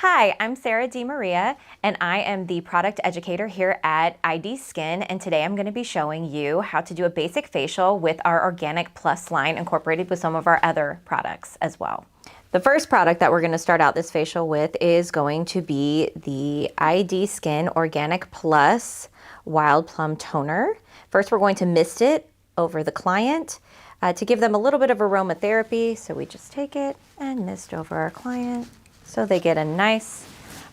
Hi, I'm Sarah DeMaria, and I am the product educator here at ID Skin, and today I'm going to be showing you how to do a basic facial with our Organic Plus line incorporated with some of our other products as well. The first product that we're going to start out this facial with is going to be the ID Skin Organic Plus Wild Plum Toner. First, we're going to mist it over the client to give them a little bit of aromatherapy. So we just take it and mist over our client, so they get a nice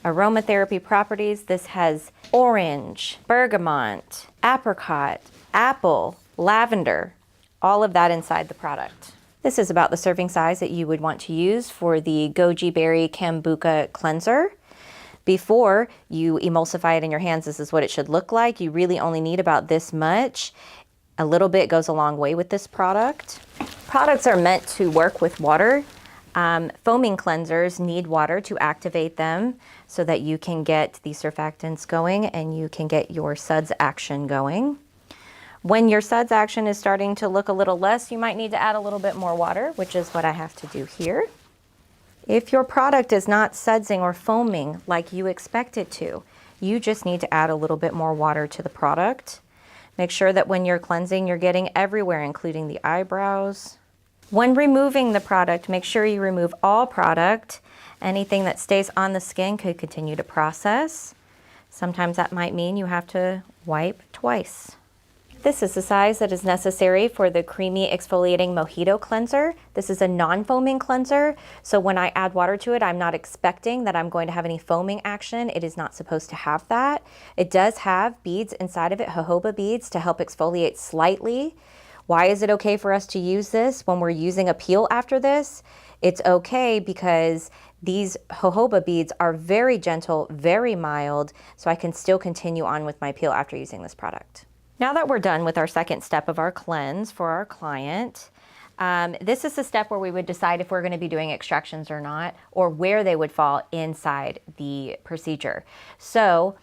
aromatherapy properties. This has orange, bergamot, apricot, apple, lavender, all of that inside the product. This is about the serving size that you would want to use for the Goji Berry Kombucha Cleanser. Before you emulsify it in your hands, this is what it should look like. You really only need about this much. A little bit goes a long way with this product. Products are meant to work with water. Foaming cleansers need water to activate them so that you can get the surfactants going and you can get your suds action going. When your suds action is starting to look a little less, you might need to add a little bit more water, which is what I have to do here. If your product is not sudsing or foaming like you expect it to, you just need to add a little bit more water to the product. Make sure that when you're cleansing, you're getting everywhere, including the eyebrows. When removing the product, make sure you remove all product. Anything that stays on the skin could continue to process. Sometimes that might mean you have to wipe twice. This is the size that is necessary for the Creamy Exfoliating Mojito Cleanser. This is a non-foaming cleanser, so when I add water to it, I'm not expecting that I'm going to have any foaming action. It is not supposed to have that. It does have beads inside of it, jojoba beads, to help exfoliate slightly. Why is it okay for us to use this when we're using a peel after this? It's okay because these jojoba beads are very gentle, very mild, so I can still continue on with my peel after using this product. Now that we're done with our second step of our cleanse for our client, this is the step where we would decide if we're going to be doing extractions or not, or where they would fall inside the procedure. So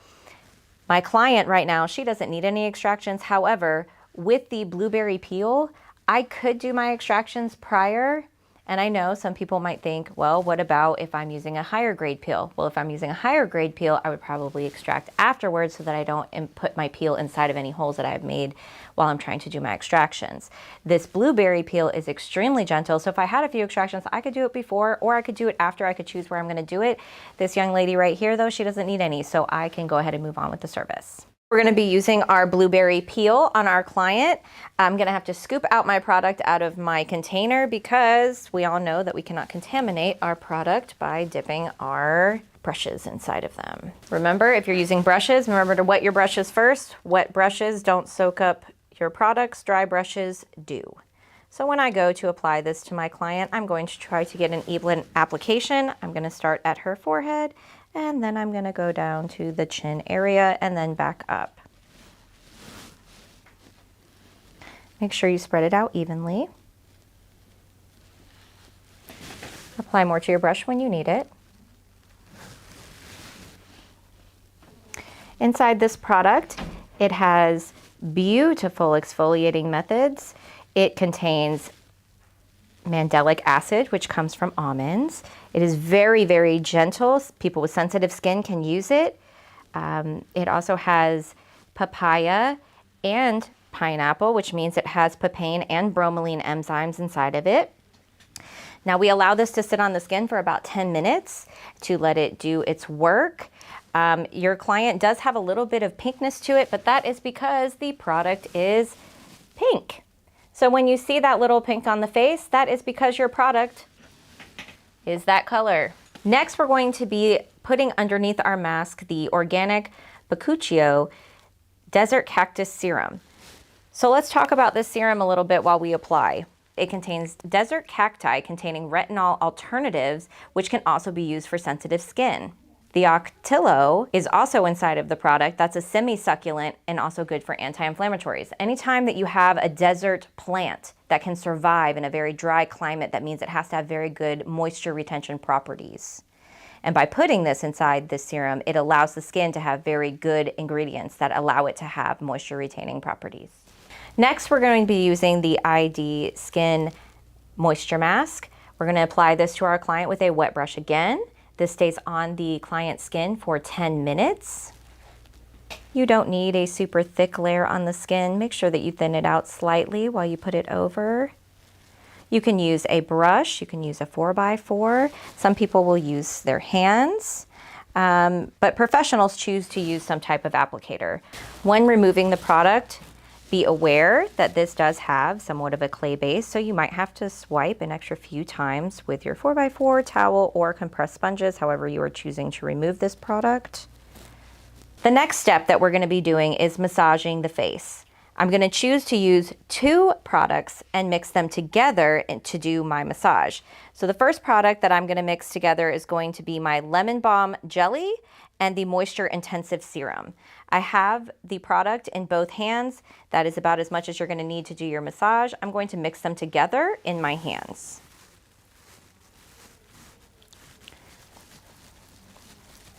my client right now, she doesn't need any extractions. However, with the blueberry peel, I could do my extractions prior. And I know some people might think, well, what about if I'm using a higher grade peel? Well, if I'm using a higher grade peel, I would probably extract afterwards so that I don't put my peel inside of any holes that I've made while I'm trying to do my extractions. This blueberry peel is extremely gentle. So if I had a few extractions, I could do it before or I could do it after. I could choose where I'm going to do it. This young lady right here, though, she doesn't need any, so I can go ahead and move on with the service. We're going to be using our blueberry peel on our client. I'm going to have to scoop out my product out of my container because we all know that we cannot contaminate our product by dipping our brushes inside of them. Remember, if you're using brushes, remember to wet your brushes first. Wet brushes don't soak up your products, dry brushes do. So when I go to apply this to my client, I'm going to try to get an even application. I'm going to start at her forehead, and then I'm going to go down to the chin area and then back up. Make sure you spread it out evenly. Apply more to your brush when you need it. Inside this product, it has beautiful exfoliating methods. It contains mandelic acid, which comes from almonds. It is very, very gentle. People with sensitive skin can use it. It also has papaya and pineapple, which means it has papain and bromelain enzymes inside of it. Now we allow this to sit on the skin for about 10 minutes to let it do its work. Your client does have a little bit of pinkness to it, but that is because the product is pink. So when you see that little pink on the face, that is because your product is that color. Next, we're going to be putting underneath our mask the Organic Bakuchiyo Desert Cactus Serum. So let's talk about this serum a little bit while we apply. It contains desert cacti containing retinol alternatives, which can also be used for sensitive skin. The octillo is also inside of the product. That's a semi-succulent and also good for anti-inflammatories. Anytime that you have a desert plant that can survive in a very dry climate, that means it has to have very good moisture retention properties. And by putting this inside this serum, it allows the skin to have very good ingredients that allow it to have moisture retaining properties. Next, we're going to be using the ID Skin Moisture Mask. We're going to apply this to our client with a wet brush again. This stays on the client's skin for 10 minutes. You don't need a super thick layer on the skin. Make sure that you thin it out slightly while you put it over. You can use a brush, you can use a 4x4. Some people will use their hands, but professionals choose to use some type of applicator. When removing the product, be aware that this does have somewhat of a clay base, so you might have to swipe an extra few times with your 4x4 towel or compressed sponges, however you are choosing to remove this product. The next step that we're going to be doing is massaging the face. I'm going to choose to use 2 products and mix them together to do my massage. So the first product that I'm going to mix together is going to be my Lemon Balm Jelly and the Moisture Intensive Serum. I have the product in both hands. That is about as much as you're going to need to do your massage. I'm going to mix them together in my hands.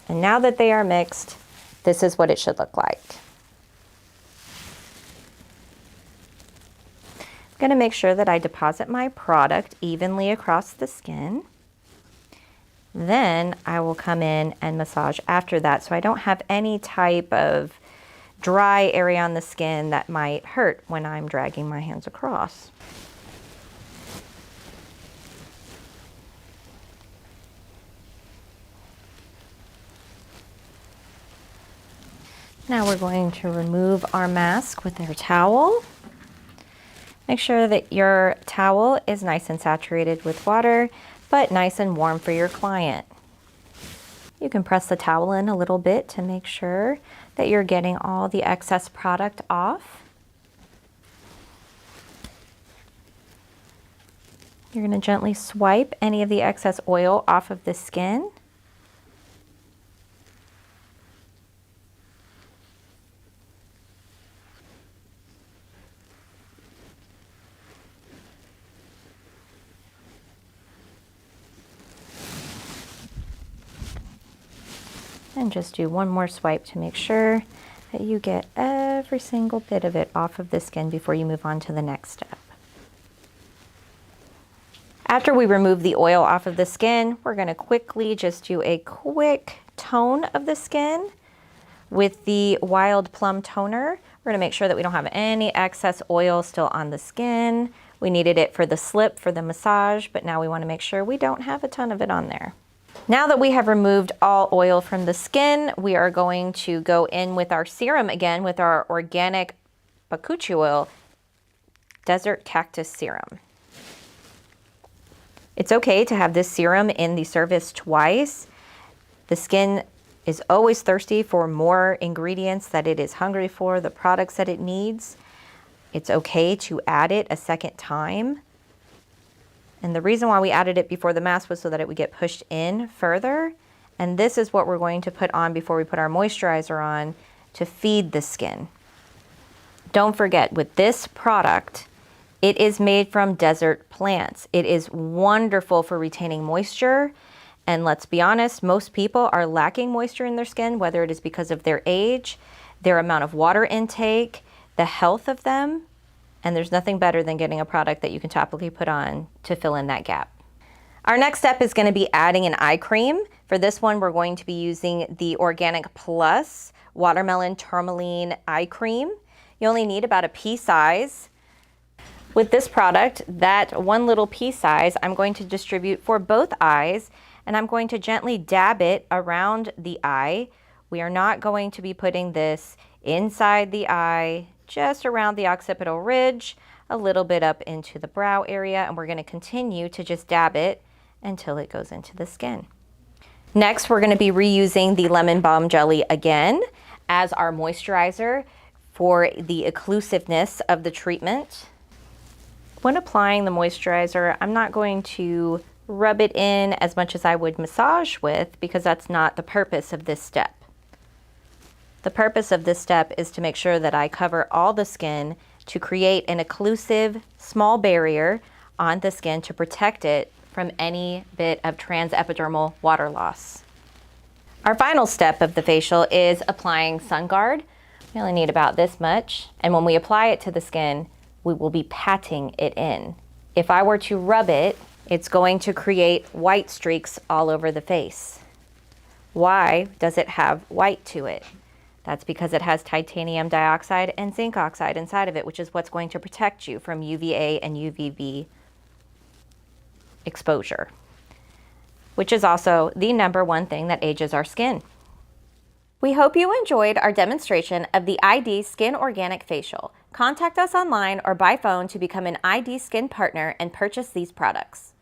And now that they are mixed, this is what it should look like. I'm going to make sure that I deposit my product evenly across the skin. Then I will come in and massage after that, so I don't have any type of dry area on the skin that might hurt when I'm dragging my hands across. Now we're going to remove our mask with our towel. Make sure that your towel is nice and saturated with water, but nice and warm for your client. You can press the towel in a little bit to make sure that you're getting all the excess product off. You're going to gently swipe any of the excess oil off of the skin. And just do one more swipe to make sure that you get every single bit of it off of the skin before you move on to the next step. After we remove the oil off of the skin, we're going to quickly just do a quick tone of the skin with the Wild Plum Toner. We're going to make sure that we don't have any excess oil still on the skin. We needed it for the slip, for the massage, but now we want to make sure we don't have a ton of it on there. Now that we have removed all oil from the skin, we are going to go in with our serum again with our organic bakuchi oil desert cactus serum. It's okay to have this serum in the service twice. The skin is always thirsty for more ingredients that it is hungry for, the products that it needs. It's okay to add it a second time. And the reason why we added it before the mask was so that it would get pushed in further. And this is what we're going to put on before we put our moisturizer on to feed the skin. Don't forget, with this product, it is made from desert plants. It is wonderful for retaining moisture. And let's be honest, most people are lacking moisture in their skin, whether it is because of their age, their amount of water intake, the health of them. And there's nothing better than getting a product that you can topically put on to fill in that gap. Our next step is going to be adding an eye cream. For this one, we're going to be using the Organic Plus Watermelon Tourmaline Eye Cream. You only need about a pea size. With this product, that one little pea size, I'm going to distribute for both eyes, and I'm going to gently dab it around the eye. We are not going to be putting this inside the eye, just around the occipital ridge, a little bit up into the brow area, and we're going to continue to just dab it until it goes into the skin. Next, we're going to be reusing the Lemon Balm Jelly again as our moisturizer for the occlusiveness of the treatment. When applying the moisturizer, I'm not going to rub it in as much as I would massage with, because that's not the purpose of this step. The purpose of this step is to make sure that I cover all the skin to create an occlusive small barrier on the skin to protect it from any bit of transepidermal water loss. Our final step of the facial is applying Sun Guard. We only need about this much, and when we apply it to the skin, we will be patting it in. If I were to rub it, it's going to create white streaks all over the face. Why does it have white to it? That's because it has titanium dioxide and zinc oxide inside of it, which is what's going to protect you from UVA and UVB exposure, which is also the #1 thing that ages our skin. We hope you enjoyed our demonstration of the ID Skin Organic Facial. Contact us online or by phone to become an ID Skin partner and purchase these products.